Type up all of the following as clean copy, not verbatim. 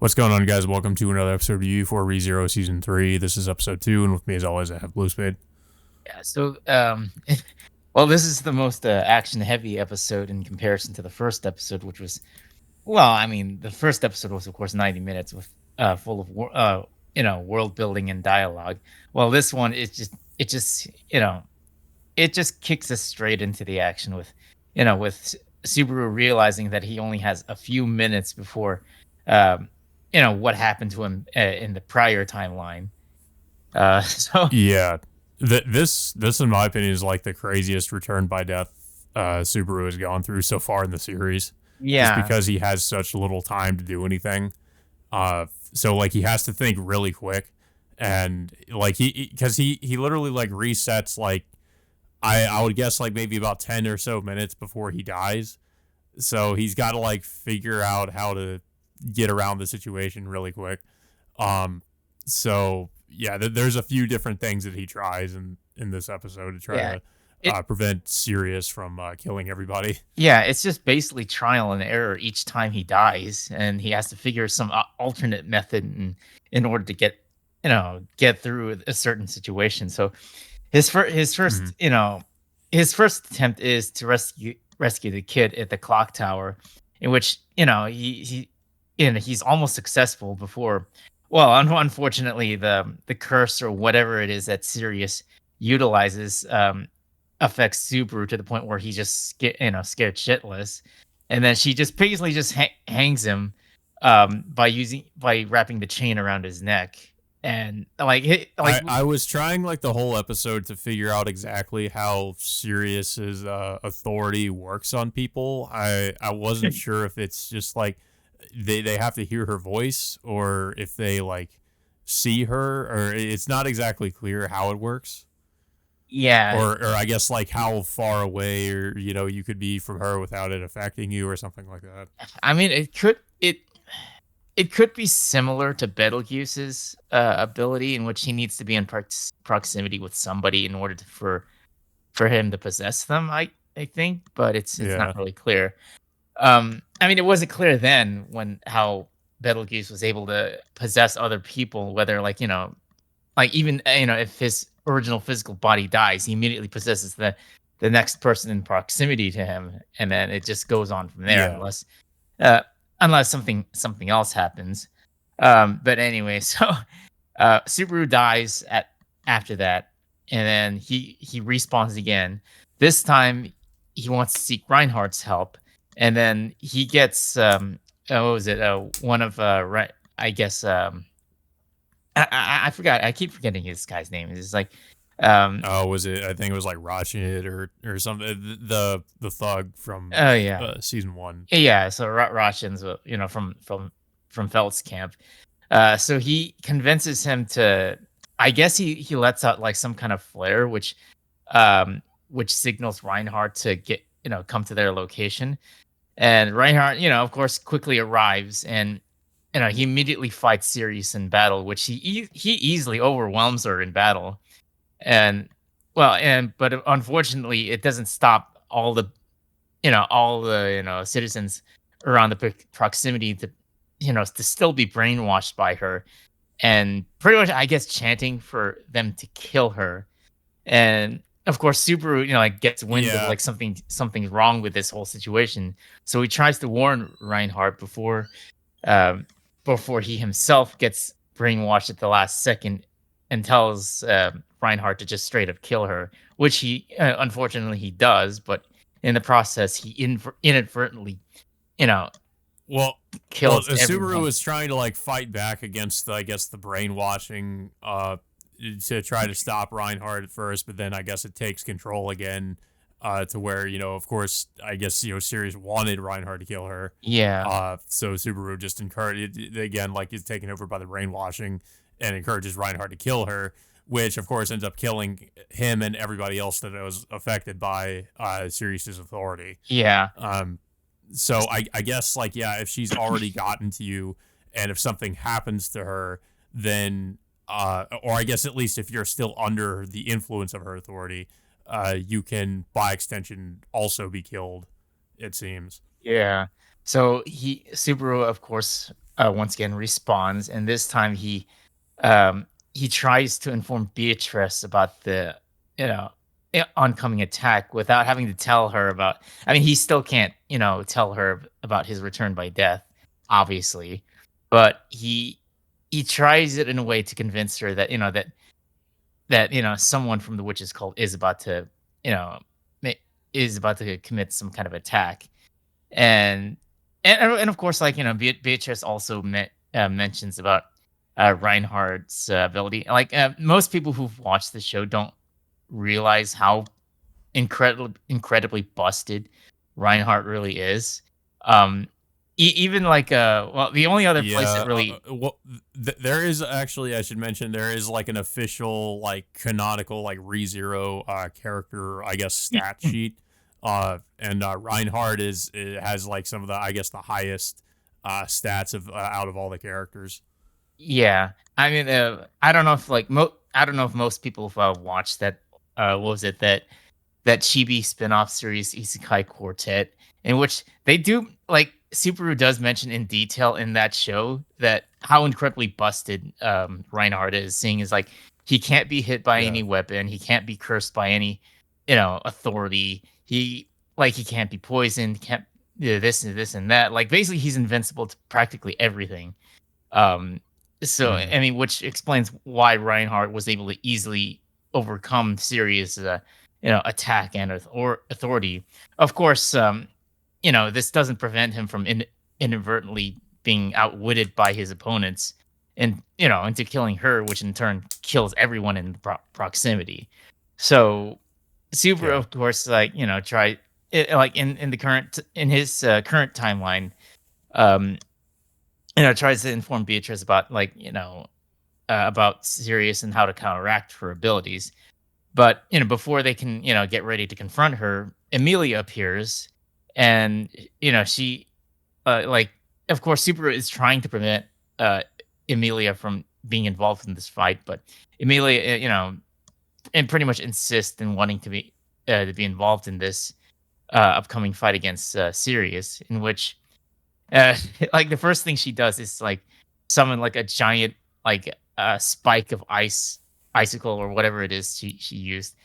What's going on, guys? Welcome to another episode of U4 ReZero Season 3. This is episode 2, and with me, as always, I have Blue Spade. Yeah, well, this is the most action-heavy episode in comparison to the first episode, which was, the first episode was, of course, 90 minutes with full of world building and dialogue. Well, this one it just kicks us straight into the action with Subaru realizing that he only has a few minutes before, um, what happened to him in the prior timeline. So Yeah, this, in my opinion, is like the craziest return by death Subaru has gone through so far in the series, just yeah, because he has such little time to do anything. So like he has to think really quick, and like because he literally like resets like I would guess like maybe about 10 or so minutes before he dies. So he's got to like figure out how to get around the situation really quick. Um, so yeah, there's a few different things that he tries in this episode to try yeah. to It prevent Sirius from killing everybody. Yeah, it's just basically trial and error each time he dies, and he has to figure some alternate method in order to get through a certain situation. So his Mm-hmm. first his first attempt is to rescue the kid at the clock tower, in which he's almost successful before. Well, unfortunately, the curse or whatever it is that Sirius utilizes affects Subaru to the point where he's just scared shitless, and then she just basically just hangs him by wrapping the chain around his neck, and I was trying like the whole episode to figure out exactly how Sirius's authority works on people. I wasn't sure if it's just like they have to hear her voice or if they like see her, or it's not exactly clear how it works. yeah. Or I guess like how far away or you could be from her without it affecting you or something like that. I mean, it could be similar to Betelgeuse's ability, in which he needs to be in proximity with somebody in order for him to possess them. I think, but it's Yeah. not really clear. I mean, it wasn't clear then when how Betelgeuse was able to possess other people, whether like even if his original physical body dies, he immediately possesses the next person in proximity to him, and then it just goes on from there, Yeah. uh, unless something else happens. But anyway, so Subaru dies at after that, and then he respawns again. This time, he wants to seek Reinhardt's help, and then he gets what was it? One of I guess I forgot. I keep forgetting this guy's name. It's like um Oh, was it? I think it was like Rashid or something. The thug from oh yeah, season 1. yeah. So Roshan's from Felt's camp. So he convinces him to. I guess he lets out like some kind of flare, which signals Reinhardt to come to their location. And Reinhardt, of course, quickly arrives, and he immediately fights Sirius in battle, which he easily overwhelms her in battle. And but unfortunately, it doesn't stop all the citizens around the proximity to still be brainwashed by her, and pretty much, I guess, chanting for them to kill her. And of course, Subaru, like, gets wind of Yeah. like something's wrong with this whole situation, so he tries to warn Reinhardt um, before he himself gets brainwashed at the last second, and tells Reinhardt to just straight up kill her, which he unfortunately he does, but in the process he inadvertently, you know, Well, kills Subaru everyone. was trying to like fight back against I guess the brainwashing to try to stop Reinhardt at first, but then I guess it takes control again to where of course I guess Sirius wanted Reinhardt to kill her. Yeah, So Subaru just encouraged again, like he's taken over by the brainwashing and encourages Reinhardt to kill her, which of course ends up killing him and everybody else that was affected by Sirius's authority. yeah. Um, so I guess like yeah, if she's already gotten to you, and if something happens to her, then or I guess at least if you're still under the influence of her authority, you can by extension also be killed. It seems. Yeah. So Subaru, of course. once again respawns, and this time um, he tries to inform Beatrice about the, you know, oncoming attack without having to tell her about. I mean, he still can't, tell her about his return by death, obviously, but he tries it in a way to convince her that someone from the witch's cult is about to, you know, ma- is about to commit some kind of attack, and and of course, like, Beatrice also mentions about Reinhardt's ability. Like, most people who've watched the show don't realize how incredibly busted Reinhardt really is. Um, even like, well, the only other place that Yeah, really, well, there is actually, I should mention, there is like an official, like canonical, like ReZero character, I guess, stat sheet. And Reinhardt has like some of the, I guess, the highest stats of out of all the characters. yeah. I mean, I don't know if most people have watched that. What was it, that chibi spin-off series Isekai Quartet, in which they do, like, Subaru does mention in detail in that show that how incredibly busted Reinhardt is, seeing is like he can't be hit by Yeah, any weapon, he can't be cursed by any, authority. He can't be poisoned, can't this and this and that. Like, basically he's invincible to practically everything. Um, so mm, I mean, which explains why Reinhardt was able to easily overcome Sirius' attack and or authority. Of course, this doesn't prevent him from inadvertently being outwitted by his opponents, and into killing her, which in turn kills everyone in the proximity. So Super, yeah, of course, like, try it, like, in the current in his current timeline, um, tries to inform Beatrice about, like, about Sirius and how to counteract her abilities. But, before they can, get ready to confront her, Emilia appears, and, she, like, of course, Super is trying to prevent Emilia from being involved in this fight, but Emilia, and pretty much insist in wanting to be involved in this upcoming fight against Sirius, in which, like, the first thing she does is, like, summon, like, a giant, like, spike of icicle or whatever it is she used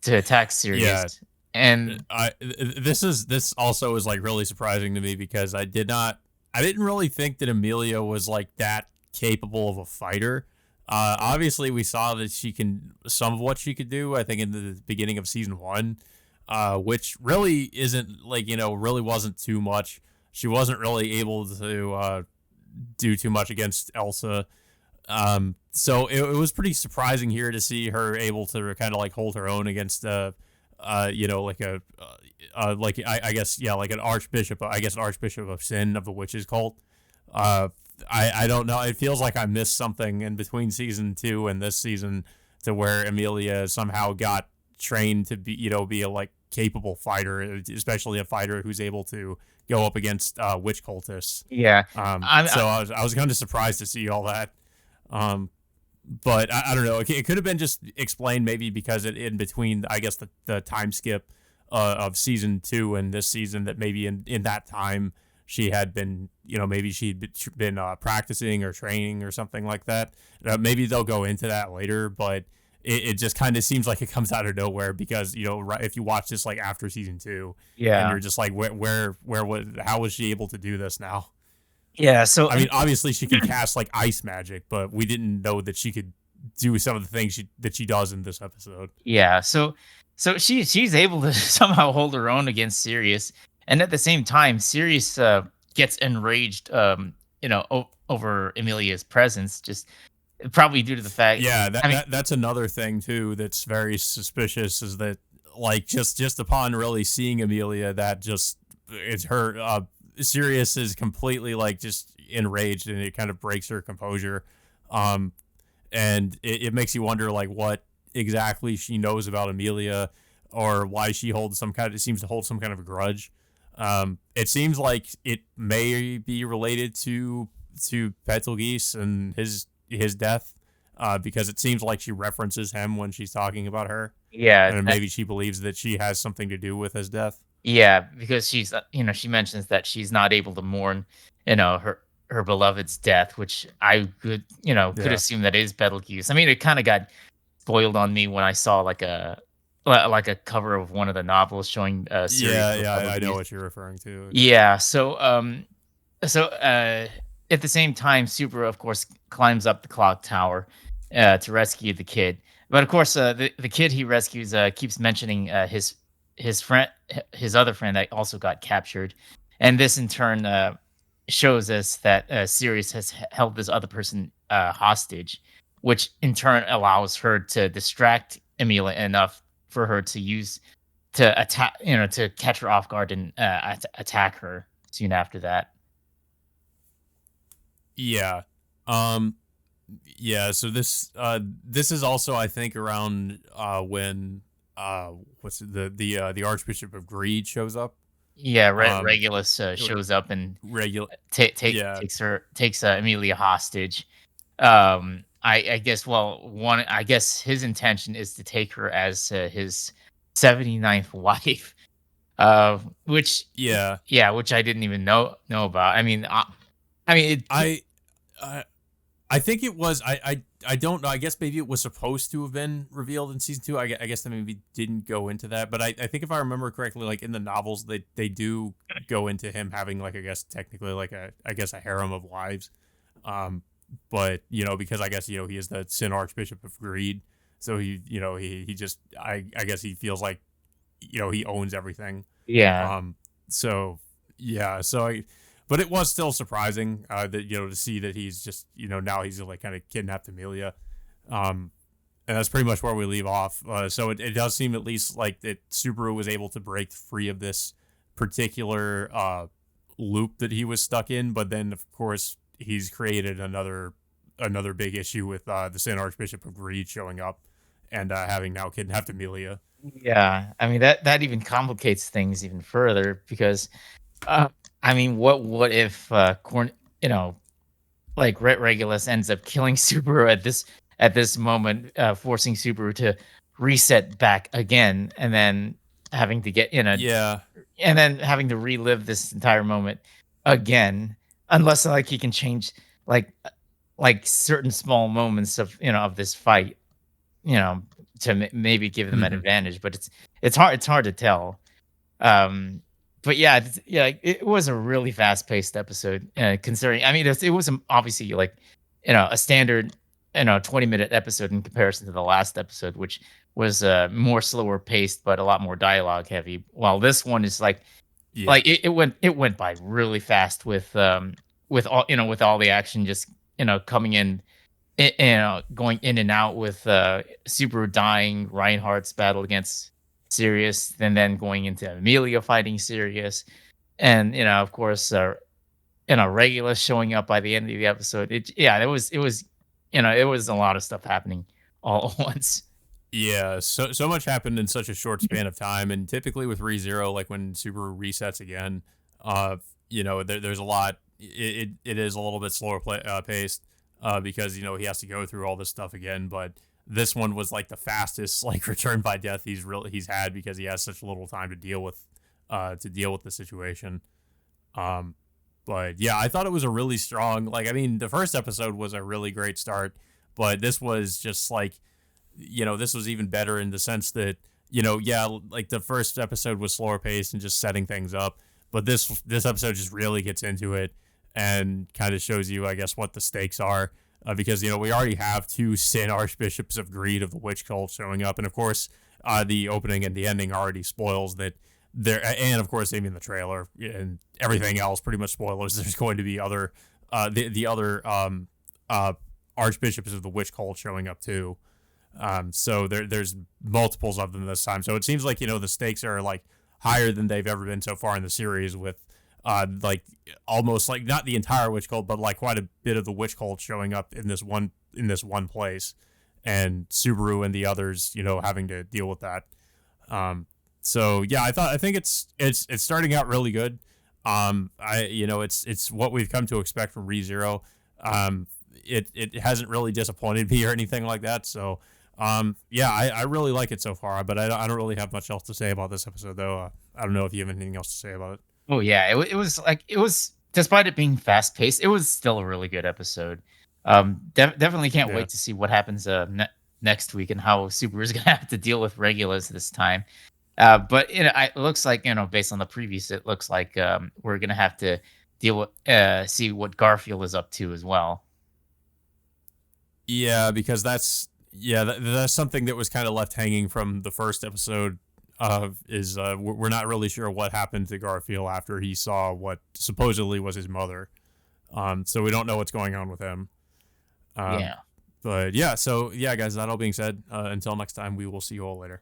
to attack yeah. Sirius. And This also is like really surprising to me because I didn't really think that Amelia was like that capable of a fighter. Obviously we saw that she can some of what she could do, I think in the beginning of season 1, which really isn't like, really wasn't too much. She wasn't really able to do too much against Elsa. So it was pretty surprising here to see her able to kind of like hold her own against like a like I guess, yeah, like an archbishop, I guess an archbishop of sin of the witches cult. uh I don't know, it feels like I missed something in between season 2 and this season to where Emilia somehow got trained to be, be a like capable fighter, especially a fighter who's able to go up against witch cultists. yeah, So I was kind of surprised to see all that. um but I don't know. It could have been just explained maybe because in between, I guess the time skip of season 2 and this season, that maybe in that time she had been, maybe she'd been practicing or training or something like that. Maybe they'll go into that later, but it just kind of seems like it comes out of nowhere because, if you watch this like after season 2, and yeah, you're just like, where was, how was she able to do this now? yeah. So, I mean, obviously she can cast like ice magic, but we didn't know that she could do some of the things that she does in this episode. yeah, so she's able to somehow hold her own against Sirius, and at the same time, Sirius gets enraged, over Emilia's presence, just probably due to the fact. Yeah, I mean, that's another thing too that's very suspicious, is that like just upon really seeing Emilia, that just it's her Sirius is completely like just enraged, and it kind of breaks her composure. Um and it makes you wonder like what exactly she knows about Emilia, or why she holds some kind of seems to hold some kind of a grudge. It seems like it may be related to Betelgeuse and his death, because it seems like she references him when she's talking about her, yeah, and maybe she believes that she has something to do with his death. yeah, because she's, she mentions that she's not able to mourn, her. her beloved's death, which I could Yeah. assume that is Betelgeuse. I mean, it kind of got spoiled on me when I saw like a cover of one of the novels showing Sirius Yeah, with yeah, I know Betelgeuse. what you're referring to. Yeah, so at the same time, Super, of course, climbs up the clock tower to rescue the kid. But of course, the kid he rescues keeps mentioning his friend, his other friend that also got captured, and this in turn shows us that Sirius has held this other person hostage, which in turn allows her to distract Emilia enough for her to use to attack, to catch her off guard and attack her soon after that. Yeah. Um yeah, so this is also I think around when what's it, the Archbishop of Greed shows up. Yeah, Um Regulus shows up and regular yeah. takes Emilia hostage. I guess I guess his intention is to take her as his 79th wife. Which Yeah. yeah, which I didn't even know about. I mean it, I I I think it was. I don't know. I guess maybe it was supposed to have been revealed in season two. I guess they maybe didn't go into that. But I think if I remember correctly, like in the novels, they do go into him having like I guess technically like a harem of wives. Um, but because I guess he is the Sin Archbishop of Greed, so he just I guess he feels like he owns everything. yeah. Um, so yeah, but it was still surprising that to see that he's just now he's like kind of kidnapped Emilia, um, and that's pretty much where we leave off. So it does seem at least like that Subaru was able to break free of this particular loop that he was stuck in, but then of course he's created another big issue with the Saint Archbishop of Greed showing up and having now kidnapped Emilia. Yeah, I mean that even complicates things even further because, uh, I mean, what if like Regulus ends up killing Subaru at this moment, forcing Subaru to reset back again, and then having to get Yeah, and then having to relive this entire moment again, unless like he can change like certain small moments of of this fight, you know, to maybe give them an hmm advantage, but it's hard to tell. Um, but yeah, yeah, it was a really fast paced episode. Considering, I mean, it was obviously like a standard 20-minute episode in comparison to the last episode, which was more slower paced but a lot more dialogue heavy. While this one is yeah, it went by really fast with all with all the action just coming in going in and out with Subaru dying, Reinhardt's battle against Sirius, and then going into Emilia fighting Sirius, and of course, Regulus showing up by the end of the episode. It was it was a lot of stuff happening all at once. yeah. So much happened in such a short span of time, and typically with ReZero, like when Subaru resets again, there's a lot. It is a little bit slower paced, because he has to go through all this stuff again. But this one was like the fastest like return by death he's had because he has such little time to deal with the situation. Um, but yeah, I thought it was a really strong. Like, I mean, the first episode was a really great start, but this was just like, this was even better in the sense that, yeah, like the first episode was slower paced and just setting things up, but this episode just really gets into it and kind of shows you, I guess, what the stakes are. Because we already have two Sin Archbishops of Greed of the Witch Cult showing up, and of course, the opening and the ending already spoils that there, and of course, even the trailer and everything else, pretty much spoilers. There's going to be other, the other archbishops of the Witch Cult showing up too. So there's multiples of them this time. So it seems like the stakes are like higher than they've ever been so far in the series with. Like almost like not the entire witch cult, but like quite a bit of the witch cult showing up in this one place, and Subaru and the others, having to deal with that. So yeah, I think it's starting out really good. It's what we've come to expect from ReZero. It hasn't really disappointed me or anything like that. So yeah, I really like it so far. But I don't really have much else to say about this episode though. I don't know if you have anything else to say about it. Oh yeah, it was like despite it being fast paced, it was still a really good episode. Definitely can't Yeah. wait to see what happens next week and how Subaru is gonna have to deal with Regulus this time. But it looks like based on the previous, it looks like we're gonna have to deal with see what Garfield is up to as well. Yeah, because that's something that was kind of left hanging from the first episode. Is we're not really sure what happened to Garfield after he saw what supposedly was his mother. So we don't know what's going on with him. Yeah. But yeah, so yeah, guys. That all being said, until next time, we will see you all later.